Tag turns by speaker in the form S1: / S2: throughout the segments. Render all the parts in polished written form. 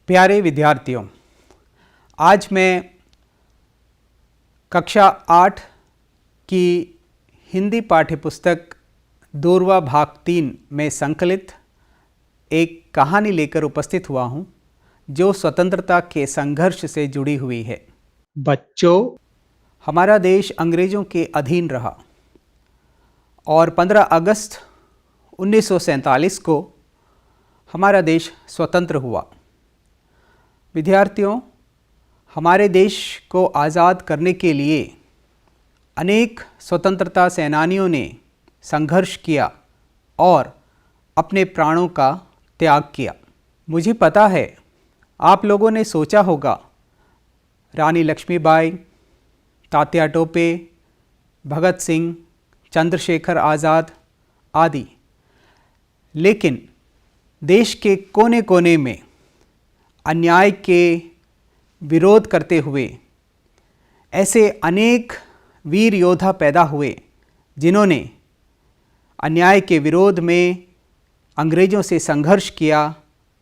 S1: प्यारे विद्यार्थियों, आज मैं कक्षा 8 की हिंदी पाठ्यपुस्तक दूरवा भाग 3 में संकलित एक कहानी लेकर उपस्थित हुआ हूँ जो स्वतंत्रता के संघर्ष से जुड़ी हुई है। बच्चों, हमारा देश अंग्रेज़ों के अधीन रहा और 15 अगस्त 1947 को हमारा देश स्वतंत्र हुआ। विद्यार्थियों, हमारे देश को आज़ाद करने के लिए अनेक स्वतंत्रता सेनानियों ने संघर्ष किया और अपने प्राणों का त्याग किया। मुझे पता है आप लोगों ने सोचा होगा रानी लक्ष्मीबाई, तात्या टोपे, भगत सिंह, चंद्रशेखर आज़ाद आदि, लेकिन देश के कोने कोने में अन्याय के विरोध करते हुए ऐसे अनेक वीर योद्धा पैदा हुए जिन्होंने अन्याय के विरोध में अंग्रेज़ों से संघर्ष किया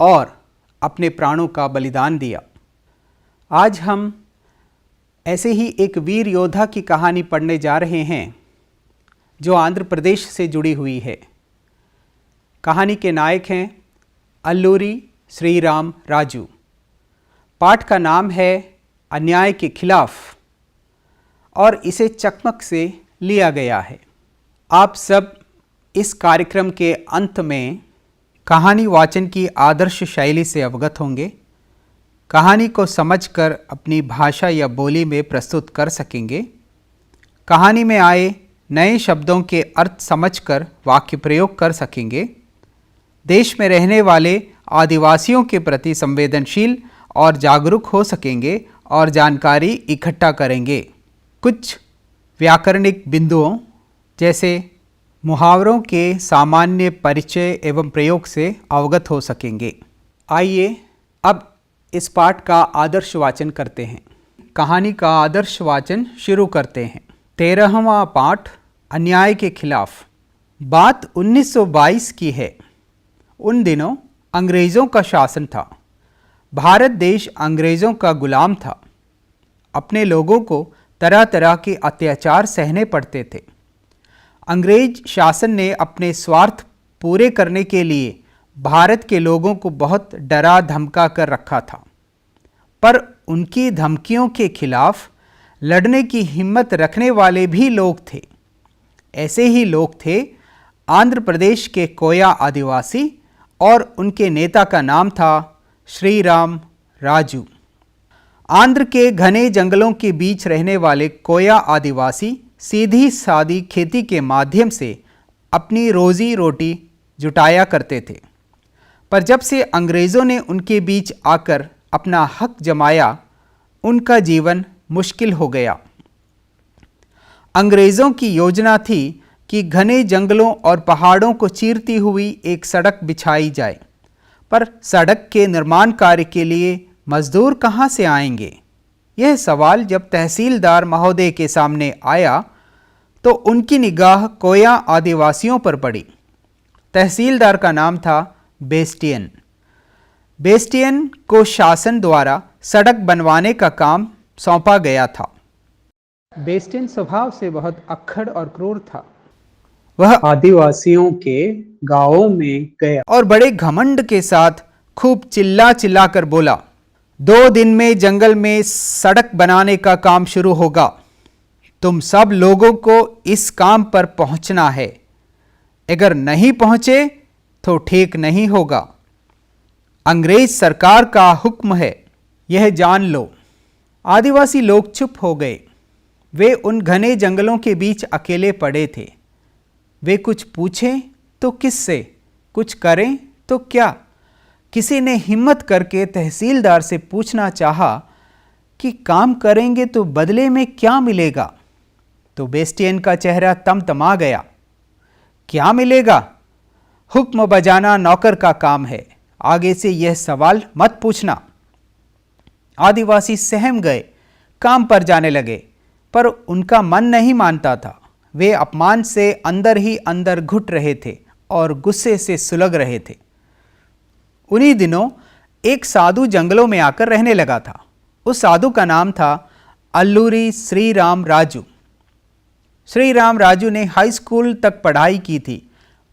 S1: और अपने प्राणों का बलिदान दिया। आज हम ऐसे ही एक वीर योद्धा की कहानी पढ़ने जा रहे हैं जो आंध्र प्रदेश से जुड़ी हुई है। कहानी के नायक हैं अल्लूरी श्रीराम राजू। पाठ का नाम है अन्याय के खिलाफ और इसे चकमक से लिया गया है। आप सब इस कार्यक्रम के अंत में कहानी वाचन की आदर्श शैली से अवगत होंगे, कहानी को समझकर अपनी भाषा या बोली में प्रस्तुत कर सकेंगे, कहानी में आए नए शब्दों के अर्थ समझकर वाक्य प्रयोग कर सकेंगे, देश में रहने वाले आदिवासियों के प्रति संवेदनशील और जागरूक हो सकेंगे और जानकारी इकट्ठा करेंगे। कुछ व्याकरणिक बिंदुओं जैसे मुहावरों के सामान्य परिचय एवं प्रयोग से अवगत हो सकेंगे। आइए अब इस पाठ का आदर्श वाचन करते हैं। कहानी का आदर्श वाचन शुरू करते हैं। 13वां पाठ, अन्याय के खिलाफ। बात 1922 की है। उन दिनों अंग्रेज़ों का शासन था। भारत देश अंग्रेज़ों का गुलाम था। अपने लोगों को तरह तरह के अत्याचार सहने पड़ते थे। अंग्रेज शासन ने अपने स्वार्थ पूरे करने के लिए भारत के लोगों को बहुत डरा धमका कर रखा था, पर उनकी धमकियों के खिलाफ लड़ने की हिम्मत रखने वाले भी लोग थे। ऐसे ही लोग थे आंध्र प्रदेश के कोया आदिवासी और उनके नेता का नाम था श्रीराम राजू। आंध्र के घने जंगलों के बीच रहने वाले कोया आदिवासी सीधी सादी खेती के माध्यम से अपनी रोजी रोटी जुटाया करते थे, पर जब से अंग्रेज़ों ने उनके बीच आकर अपना हक जमाया, उनका जीवन मुश्किल हो गया। अंग्रेज़ों की योजना थी कि घने जंगलों और पहाड़ों को चीरती हुई एक सड़क बिछाई जाए, पर सड़क के निर्माण कार्य के लिए मजदूर कहाँ से आएंगे? यह सवाल जब तहसीलदार महोदय के सामने आया तो उनकी निगाह कोया आदिवासियों पर पड़ी। तहसीलदार का नाम था बेस्टियन। बेस्टियन को शासन द्वारा सड़क बनवाने का काम सौंपा गया था। बेस्टियन स्वभाव से बहुत अक्खड़ और क्रूर था। वह आदिवासियों के गांवों में गया और बड़े घमंड के साथ खूब चिल्ला चिल्ला कर बोला, 2 दिन में जंगल में सड़क बनाने का काम शुरू होगा। तुम सब लोगों को इस काम पर पहुंचना है। अगर नहीं पहुंचे तो ठीक नहीं होगा। अंग्रेज सरकार का हुक्म है, यह जान लो। आदिवासी लोग चुप हो गए। वे उन घने जंगलों के बीच अकेले पड़े थे। वे कुछ पूछें तो किससे, कुछ करें तो क्या? किसी ने हिम्मत करके तहसीलदार से पूछना चाहा कि काम करेंगे तो बदले में क्या मिलेगा? तो बेस्टियन का चेहरा तमतमा गया। क्या मिलेगा? हुक्म बजाना नौकर का काम है, आगे से यह सवाल मत पूछना। आदिवासी सहम गए, काम पर जाने लगे, पर उनका मन नहीं मानता था। वे अपमान से अंदर ही अंदर घुट रहे थे और गुस्से से सुलग रहे थे। उन्हीं दिनों एक साधु जंगलों में आकर रहने लगा था। उस साधु का नाम था अल्लूरी श्री राम राजू। श्री राम राजू ने हाई स्कूल तक पढ़ाई की थी।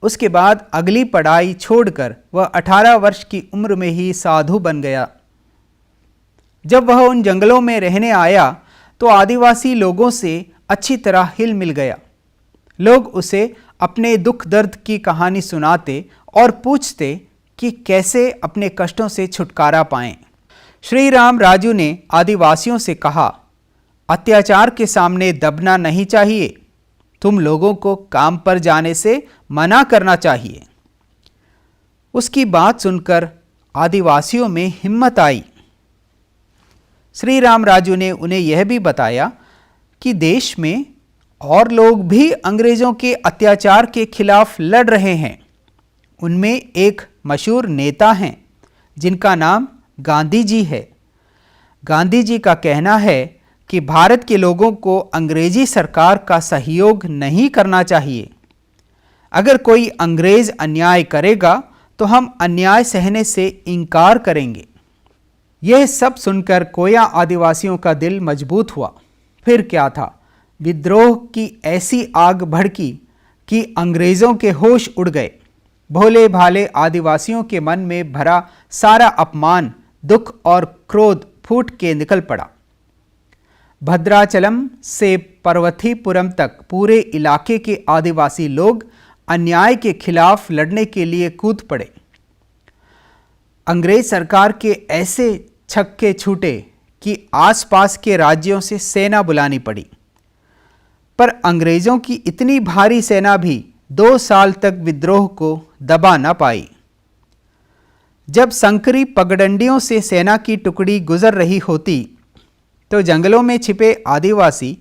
S1: उसके बाद अगली पढ़ाई छोड़कर वह 18 वर्ष की उम्र में ही साधु बन गया। जब वह उन जंगलों में रहने आया तो आदिवासी लोगों से अच्छी तरह हिल मिल गया। लोग उसे अपने दुख दर्द की कहानी सुनाते और पूछते कि कैसे अपने कष्टों से छुटकारा पाएं। श्री राम राजू ने आदिवासियों से कहा, अत्याचार के सामने दबना नहीं चाहिए, तुम लोगों को काम पर जाने से मना करना चाहिए। उसकी बात सुनकर आदिवासियों में हिम्मत आई। श्री राम राजू ने उन्हें यह भी बताया कि देश में और लोग भी अंग्रेजों के अत्याचार के खिलाफ लड़ रहे हैं। उनमें एक मशहूर नेता हैं जिनका नाम गांधी जी है। गांधी जी का कहना है कि भारत के लोगों को अंग्रेजी सरकार का सहयोग नहीं करना चाहिए। अगर कोई अंग्रेज अन्याय करेगा तो हम अन्याय सहने से इनकार करेंगे। यह सब सुनकर कोया आदिवासियों का दिल मजबूत हुआ। फिर क्या था, विद्रोह की ऐसी आग भड़की कि अंग्रेज़ों के होश उड़ गए। भोले भाले आदिवासियों के मन में भरा सारा अपमान, दुख और क्रोध फूट के निकल पड़ा। भद्राचलम से पर्वतीपुरम तक पूरे इलाके के आदिवासी लोग अन्याय के खिलाफ लड़ने के लिए कूद पड़े। अंग्रेज सरकार के ऐसे छक्के छूटे कि आसपास के राज्यों से सेना बुलानी पड़ी। पर अंग्रेजों की इतनी भारी सेना भी 2 साल तक विद्रोह को दबा न पाई। जब संकरी पगडंडियों से सेना की टुकड़ी गुजर रही होती तो जंगलों में छिपे आदिवासी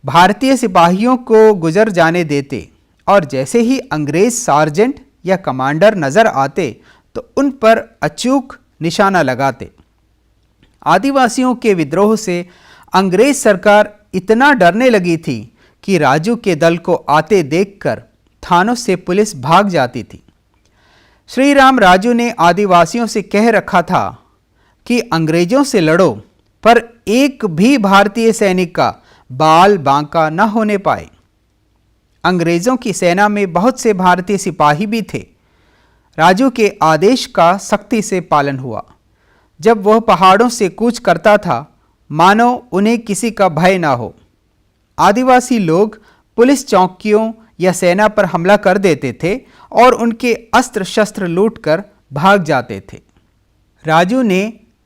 S1: भारतीय सिपाहियों को गुजर जाने देते और जैसे ही अंग्रेज सार्जेंट या कमांडर नजर आते तो उन पर अचूक निशाना लगाते। आदिवासियों के विद्रोह से अंग्रेज सरकार इतना डरने लगी थी कि राजू के दल को आते देखकर थानों से पुलिस भाग जाती थी। श्री राम राजू ने आदिवासियों से कह रखा था कि अंग्रेजों से लड़ो, पर एक भी भारतीय सैनिक का बाल बांका न होने पाए। अंग्रेजों की सेना में बहुत से भारतीय सिपाही भी थे। राजू के आदेश का सख्ती से पालन हुआ। जब वह पहाड़ों से कूच करता था मानो उन्हें किसी का भय ना हो। आदिवासी लोग पुलिस चौकियों या सेना पर हमला कर देते थे और उनके अस्त्र शस्त्र लूटकर भाग जाते थे। राजू ने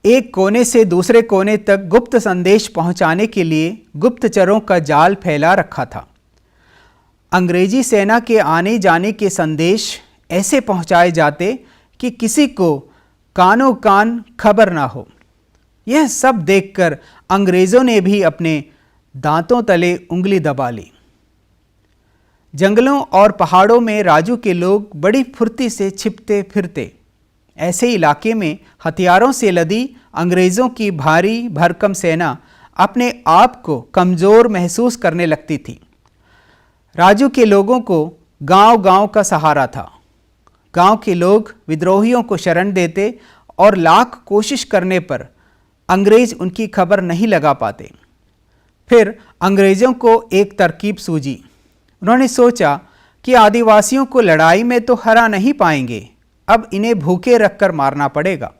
S1: एक कोने से दूसरे कोने तक गुप्त संदेश पहुंचाने के लिए गुप्तचरों का जाल फैला रखा था। अंग्रेजी सेना के आने जाने के संदेश ऐसे पहुंचाए जाते कि किसी को कानों कान खबर ना हो। यह सब देखकर अंग्रेजों ने भी अपने दांतों तले उंगली दबा ली। जंगलों और पहाड़ों में राजू के लोग बड़ी फुर्ती से छिपते फिरते। ऐसे इलाके में हथियारों से लदी अंग्रेज़ों की भारी भरकम सेना अपने आप को कमज़ोर महसूस करने लगती थी। राजू के लोगों को गांव-गांव का सहारा था। गांव के लोग विद्रोहियों को शरण देते और लाख कोशिश करने पर अंग्रेज उनकी खबर नहीं लगा पाते। फिर अंग्रेज़ों को एक तरकीब सूझी। उन्होंने सोचा कि आदिवासियों को लड़ाई में तो हरा नहीं पाएंगे, अब इन्हें भूखे रखकर मारना पड़ेगा।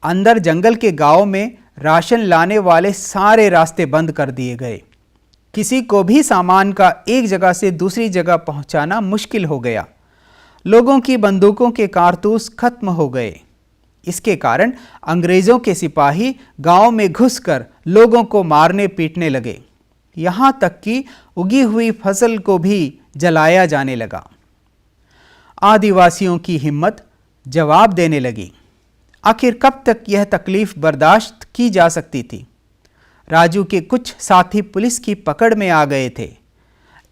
S1: अंदर जंगल के गांव में राशन लाने वाले सारे रास्ते बंद कर दिए गए। किसी को भी सामान का एक जगह से दूसरी जगह पहुंचाना मुश्किल हो गया। लोगों की बंदूकों के कारतूस खत्म हो गए। इसके कारण अंग्रेज़ों के सिपाही गांव में घुसकर लोगों को मारने पीटने लगे। यहाँ तक कि उगी हुई फसल को भी जलाया जाने लगा। आदिवासियों की हिम्मत जवाब देने लगी। आखिर कब तक यह तकलीफ बर्दाश्त की जा सकती थी। राजू के कुछ साथी पुलिस की पकड़ में आ गए थे।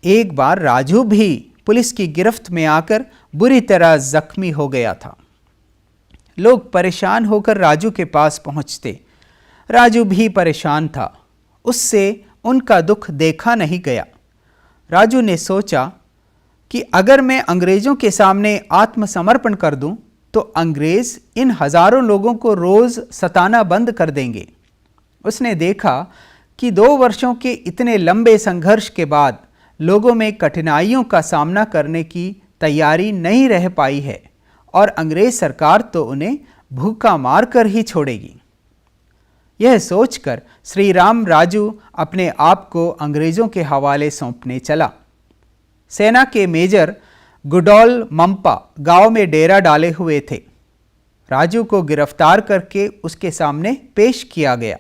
S1: एक बार राजू भी पुलिस की गिरफ्त में आकर बुरी तरह जख्मी हो गया था। लोग परेशान होकर राजू के पास पहुंचते। राजू भी परेशान था। उससे उनका दुख देखा नहीं गया। राजू ने सोचा कि अगर मैं अंग्रेज़ों के सामने आत्मसमर्पण कर दूं तो अंग्रेज इन हजारों लोगों को रोज सताना बंद कर देंगे। उसने देखा कि 2 वर्षों के इतने लंबे संघर्ष के बाद लोगों में कठिनाइयों का सामना करने की तैयारी नहीं रह पाई है और अंग्रेज सरकार तो उन्हें भूखा मार कर ही छोड़ेगी। यह सोचकर श्री राम राजू अपने आप को अंग्रेजों के हवाले सौंपने चला। सेना के मेजर गुडॉल मम्पा गांव में डेरा डाले हुए थे। राजू को गिरफ्तार करके उसके सामने पेश किया गया।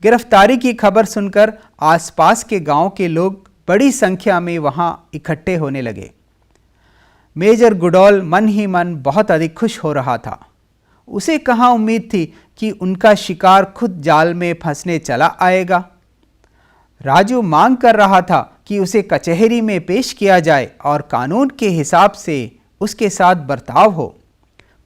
S1: गिरफ्तारी की खबर सुनकर आसपास के गांव के लोग बड़ी संख्या में वहां इकट्ठे होने लगे। मेजर गुडॉल मन ही मन बहुत अधिक खुश हो रहा था। उसे कहाँ उम्मीद थी कि उनका शिकार खुद जाल में फंसने चला आएगा। राजू मांग कर रहा था कि उसे कचहरी में पेश किया जाए और कानून के हिसाब से उसके साथ बर्ताव हो,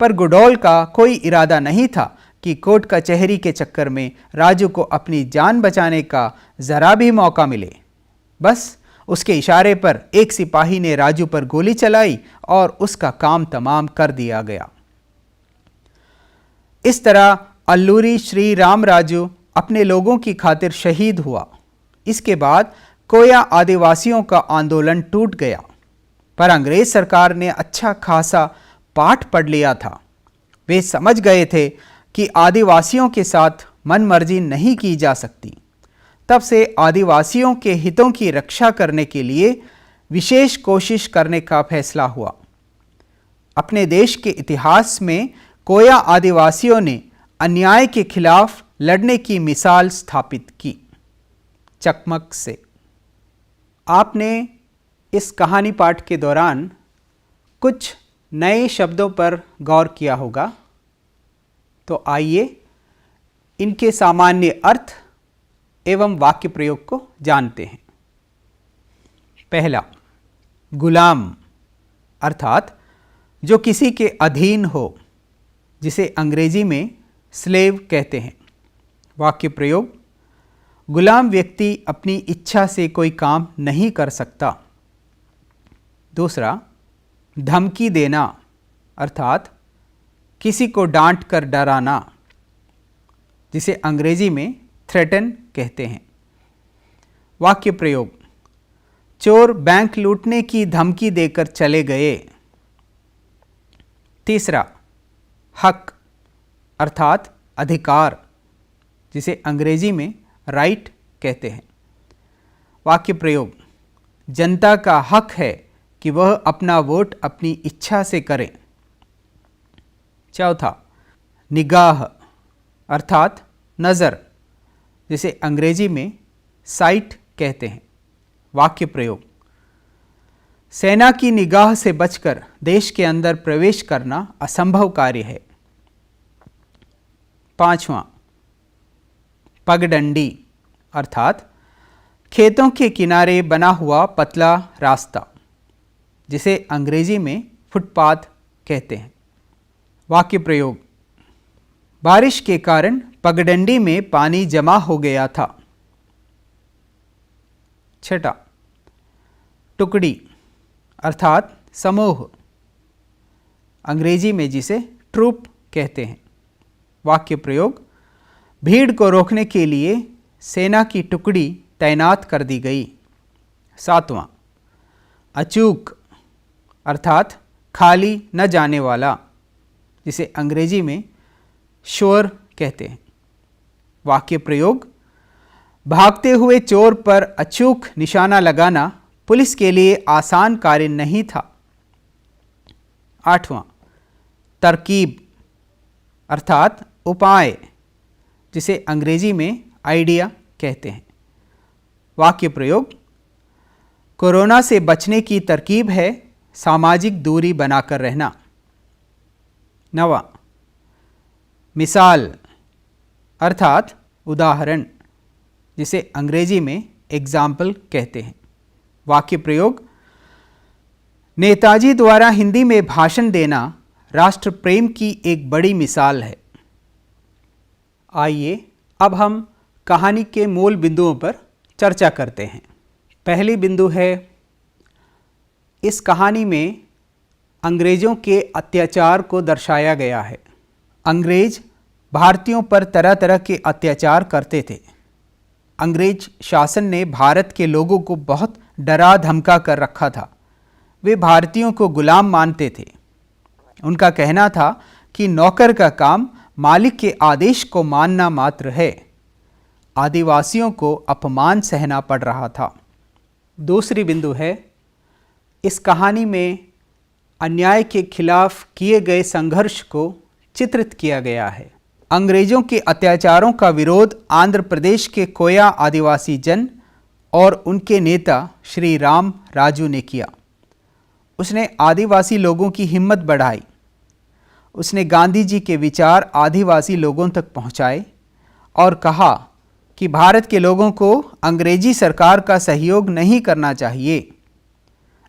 S1: पर गुडॉल का कोई इरादा नहीं था कि कोर्ट कचहरी के चक्कर में राजू को अपनी जान बचाने का जरा भी मौका मिले। बस उसके इशारे पर एक सिपाही ने राजू पर गोली चलाई और उसका काम तमाम कर दिया गया। इस तरह अल्लूरी श्री राम राजू अपने लोगों की खातिर शहीद हुआ। इसके बाद कोया आदिवासियों का आंदोलन टूट गया, पर अंग्रेज सरकार ने अच्छा खासा पाठ पढ़ लिया था। वे समझ गए थे कि आदिवासियों के साथ मनमर्जी नहीं की जा सकती। तब से आदिवासियों के हितों की रक्षा करने के लिए विशेष कोशिश करने का फैसला हुआ। अपने देश के इतिहास में कोया आदिवासियों ने अन्याय के खिलाफ लड़ने की मिसाल स्थापित की। चकमक से आपने इस कहानी पाठ के दौरान कुछ नए शब्दों पर गौर किया होगा, तो आइए इनके सामान्य अर्थ एवं वाक्य प्रयोग को जानते हैं। पहला, गुलाम अर्थात जो किसी के अधीन हो, जिसे अंग्रेजी में स्लेव कहते हैं। वाक्य प्रयोग, गुलाम व्यक्ति अपनी इच्छा से कोई काम नहीं कर सकता। दूसरा, धमकी देना अर्थात किसी को डांट कर डराना, जिसे अंग्रेजी में थ्रेटन कहते हैं। वाक्य प्रयोग, चोर बैंक लूटने की धमकी देकर चले गए। तीसरा, हक अर्थात अधिकार, जिसे अंग्रेजी में राइट कहते हैं। वाक्य प्रयोग, जनता का हक है कि वह अपना वोट अपनी इच्छा से करे। चौथा, निगाह अर्थात नज़र, जिसे अंग्रेजी में साइट कहते हैं। वाक्य प्रयोग, सेना की निगाह से बचकर देश के अंदर प्रवेश करना असंभव कार्य है। पांचवां, पगडंडी अर्थात खेतों के किनारे बना हुआ पतला रास्ता, जिसे अंग्रेजी में फुटपाथ कहते हैं। वाक्य प्रयोग, बारिश के कारण पगडंडी में पानी जमा हो गया था। छठा, टुकड़ी अर्थात समूह, अंग्रेजी में जिसे ट्रूप कहते हैं। वाक्य प्रयोग, भीड़ को रोकने के लिए सेना की टुकड़ी तैनात कर दी गई। सातवां, अचूक अर्थात खाली न जाने वाला, जिसे अंग्रेजी में श्योर कहते हैं। वाक्य प्रयोग, भागते हुए चोर पर अचूक निशाना लगाना पुलिस के लिए आसान कार्य नहीं था। आठवां, तरकीब अर्थात उपाय, जिसे अंग्रेजी में आइडिया कहते हैं। वाक्य प्रयोग, कोरोना से बचने की तरकीब है सामाजिक दूरी बनाकर रहना। नवा, मिसाल अर्थात उदाहरण, जिसे अंग्रेजी में एग्जाम्पल कहते हैं। वाक्य प्रयोग, नेताजी द्वारा हिंदी में भाषण देना राष्ट्र प्रेम की एक बड़ी मिसाल है। आइए अब हम कहानी के मूल बिंदुओं पर चर्चा करते हैं। पहली बिंदु है, इस कहानी में अंग्रेज़ों के अत्याचार को दर्शाया गया है। अंग्रेज़ भारतीयों पर तरह तरह के अत्याचार करते थे। अंग्रेज शासन ने भारत के लोगों को बहुत डरा धमका कर रखा था। वे भारतीयों को गुलाम मानते थे। उनका कहना था कि नौकर का काम मालिक के आदेश को मानना मात्र है। आदिवासियों को अपमान सहना पड़ रहा था। दूसरी बिंदु है, इस कहानी में अन्याय के खिलाफ किए गए संघर्ष को चित्रित किया गया है। अंग्रेज़ों के अत्याचारों का विरोध आंध्र प्रदेश के कोया आदिवासी जन और उनके नेता श्री राम राजू ने किया। उसने आदिवासी लोगों की हिम्मत बढ़ाई। उसने गांधी जी के विचार आदिवासी लोगों तक पहुंचाए और कहा कि भारत के लोगों को अंग्रेजी सरकार का सहयोग नहीं करना चाहिए।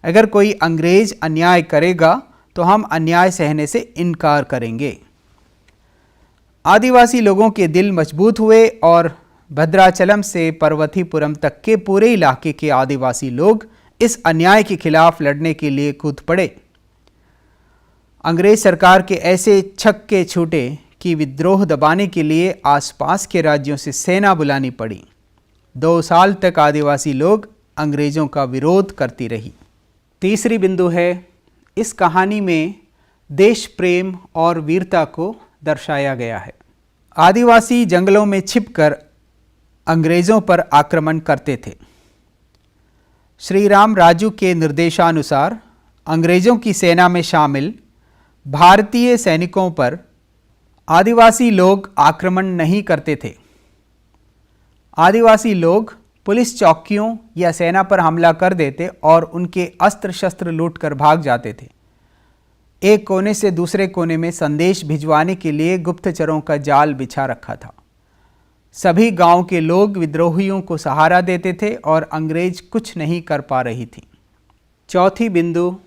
S1: अगर कोई अंग्रेज अन्याय करेगा तो हम अन्याय सहने से इनकार करेंगे। आदिवासी लोगों के दिल मजबूत हुए और भद्राचलम से पार्वतीपुरम तक के पूरे इलाके के आदिवासी लोग इस अन्याय के खिलाफ लड़ने के लिए कूद पड़े। अंग्रेज सरकार के ऐसे छक्के छूटे कि विद्रोह दबाने के लिए आसपास के राज्यों से सेना बुलानी पड़ी। 2 साल तक आदिवासी लोग अंग्रेज़ों का विरोध करती रही। तीसरी बिंदु है, इस कहानी में देश प्रेम और वीरता को दर्शाया गया है। आदिवासी जंगलों में छिपकर अंग्रेज़ों पर आक्रमण करते थे। श्री राम राजू के निर्देशानुसार अंग्रेज़ों की सेना में शामिल भारतीय सैनिकों पर आदिवासी लोग आक्रमण नहीं करते थे। आदिवासी लोग पुलिस चौकियों या सेना पर हमला कर देते और उनके अस्त्र शस्त्र लूटकर भाग जाते थे। एक कोने से दूसरे कोने में संदेश भिजवाने के लिए गुप्तचरों का जाल बिछा रखा था। सभी गांव के लोग विद्रोहियों को सहारा देते थे और अंग्रेज कुछ नहीं कर पा रही थी। चौथी बिंदु,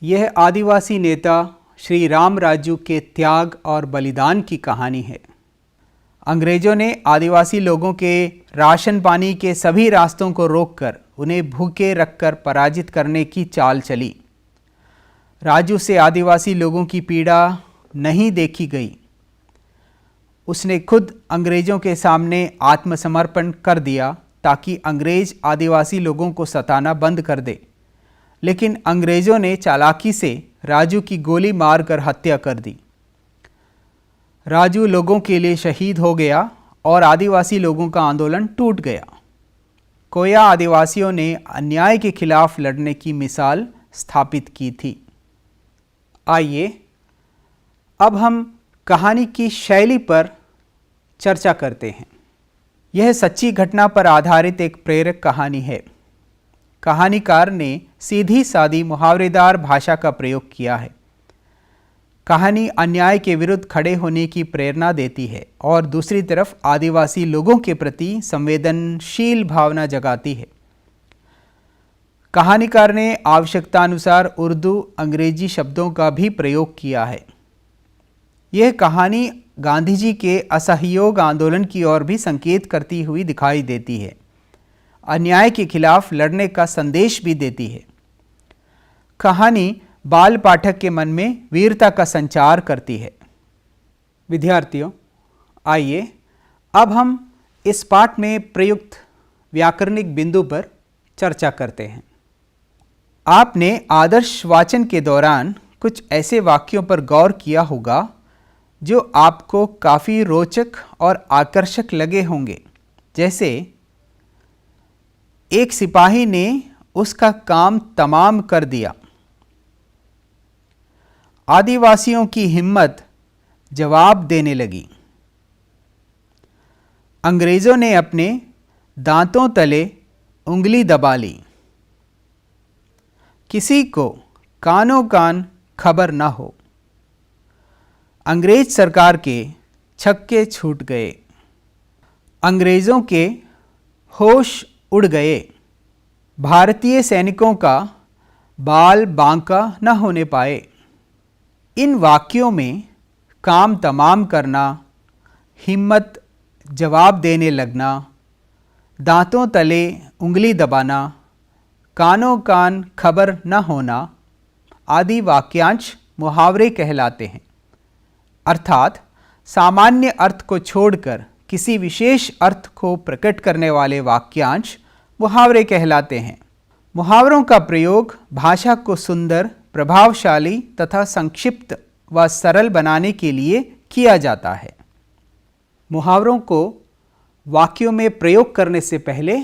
S1: यह आदिवासी नेता श्री राम राजू के त्याग और बलिदान की कहानी है। अंग्रेज़ों ने आदिवासी लोगों के राशन पानी के सभी रास्तों को रोककर उन्हें भूखे रखकर पराजित करने की चाल चली। राजू से आदिवासी लोगों की पीड़ा नहीं देखी गई। उसने खुद अंग्रेज़ों के सामने आत्मसमर्पण कर दिया ताकि अंग्रेज़ आदिवासी लोगों को सताना बंद कर दे। लेकिन अंग्रेज़ों ने चालाकी से राजू की गोली मारकर हत्या कर दी। राजू लोगों के लिए शहीद हो गया और आदिवासी लोगों का आंदोलन टूट गया। कोया आदिवासियों ने अन्याय के खिलाफ लड़ने की मिसाल स्थापित की थी। आइए अब हम कहानी की शैली पर चर्चा करते हैं। यह सच्ची घटना पर आधारित एक प्रेरक कहानी है। कहानीकार ने सीधी सादी मुहावरेदार भाषा का प्रयोग किया है। कहानी अन्याय के विरुद्ध खड़े होने की प्रेरणा देती है और दूसरी तरफ आदिवासी लोगों के प्रति संवेदनशील भावना जगाती है। कहानीकार ने आवश्यकतानुसार उर्दू अंग्रेजी शब्दों का भी प्रयोग किया है। यह कहानी गांधी जी के असहयोग आंदोलन की ओर भी संकेत करती हुई दिखाई देती है। अन्याय के खिलाफ लड़ने का संदेश भी देती है। कहानी बाल पाठक के मन में वीरता का संचार करती है। विद्यार्थियों, आइए अब हम इस पाठ में प्रयुक्त व्याकरणिक बिंदु पर चर्चा करते हैं। आपने आदर्श वाचन के दौरान कुछ ऐसे वाक्यों पर गौर किया होगा जो आपको काफ़ी रोचक और आकर्षक लगे होंगे। जैसे, एक सिपाही ने उसका काम तमाम कर दिया। आदिवासियों की हिम्मत जवाब देने लगी। अंग्रेज़ों ने अपने दांतों तले उंगली दबा ली। किसी को कानों कान खबर न हो। अंग्रेज सरकार के छक्के छूट गए। अंग्रेज़ों के होश उड़ गए। भारतीय सैनिकों का बाल बांका न होने पाए। इन वाक्यों में काम तमाम करना, हिम्मत जवाब देने लगना, दांतों तले उंगली दबाना, कानों कान खबर न होना आदि वाक्यांश मुहावरे कहलाते हैं। अर्थात सामान्य अर्थ को छोड़कर किसी विशेष अर्थ को प्रकट करने वाले वाक्यांश मुहावरे कहलाते हैं। मुहावरों का प्रयोग भाषा को सुंदर, प्रभावशाली तथा संक्षिप्त व सरल बनाने के लिए किया जाता है। मुहावरों को वाक्यों में प्रयोग करने से पहले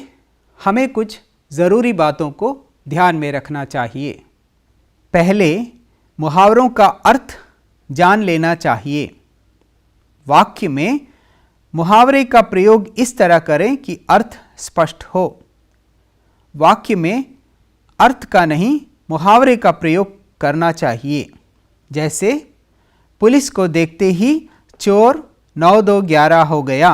S1: हमें कुछ ज़रूरी बातों को ध्यान में रखना चाहिए। पहले मुहावरों का अर्थ जान लेना चाहिए। वाक्य में मुहावरे का प्रयोग इस तरह करें कि अर्थ स्पष्ट हो। वाक्य में अर्थ का नहीं, मुहावरे का प्रयोग करना चाहिए। जैसे पुलिस को देखते ही चोर 9-2-11 हो गया,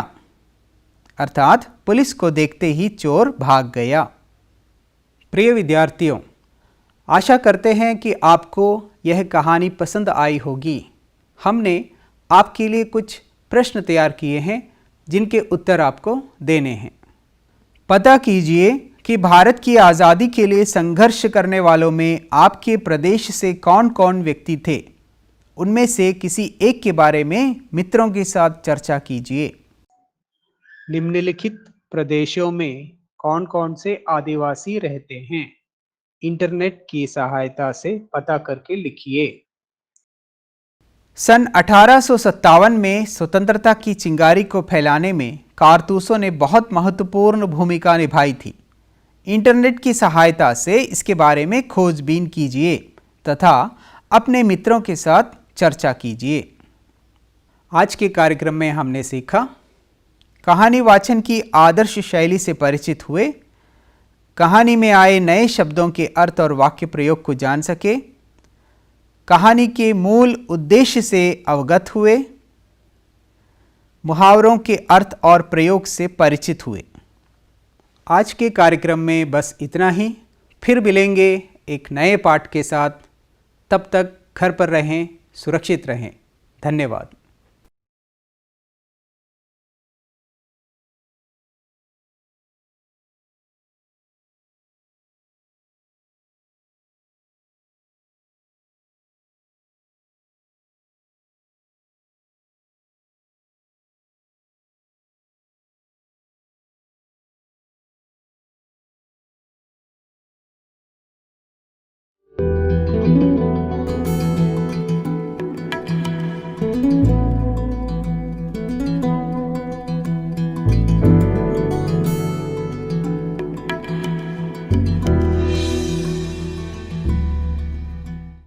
S1: अर्थात पुलिस को देखते ही चोर भाग गया। प्रिय विद्यार्थियों, आशा करते हैं कि आपको यह कहानी पसंद आई होगी। हमने आपके लिए कुछ प्रश्न तैयार किए हैं जिनके उत्तर आपको देने हैं। पता कीजिए कि भारत की आज़ादी के लिए संघर्ष करने वालों में आपके प्रदेश से कौन कौन व्यक्ति थे। उनमें से किसी एक के बारे में मित्रों के साथ चर्चा कीजिए। निम्नलिखित प्रदेशों में कौन कौन से आदिवासी रहते हैं? इंटरनेट की सहायता से पता करके लिखिए। सन 1857 में स्वतंत्रता की चिंगारी को फैलाने में कारतूसों ने बहुत महत्वपूर्ण भूमिका निभाई थी। इंटरनेट की सहायता से इसके बारे में खोजबीन कीजिए तथा अपने मित्रों के साथ चर्चा कीजिए। आज के कार्यक्रम में हमने सीखा, कहानी वाचन की आदर्श शैली से परिचित हुए, कहानी में आए नए शब्दों के अर्थ और वाक्य प्रयोग को जान सके, कहानी के मूल उद्देश्य से अवगत हुए, मुहावरों के अर्थ और प्रयोग से परिचित हुए। आज के कार्यक्रम में बस इतना ही। फिर मिलेंगे एक नए पाठ के साथ। तब तक घर पर रहें, सुरक्षित रहें। धन्यवाद।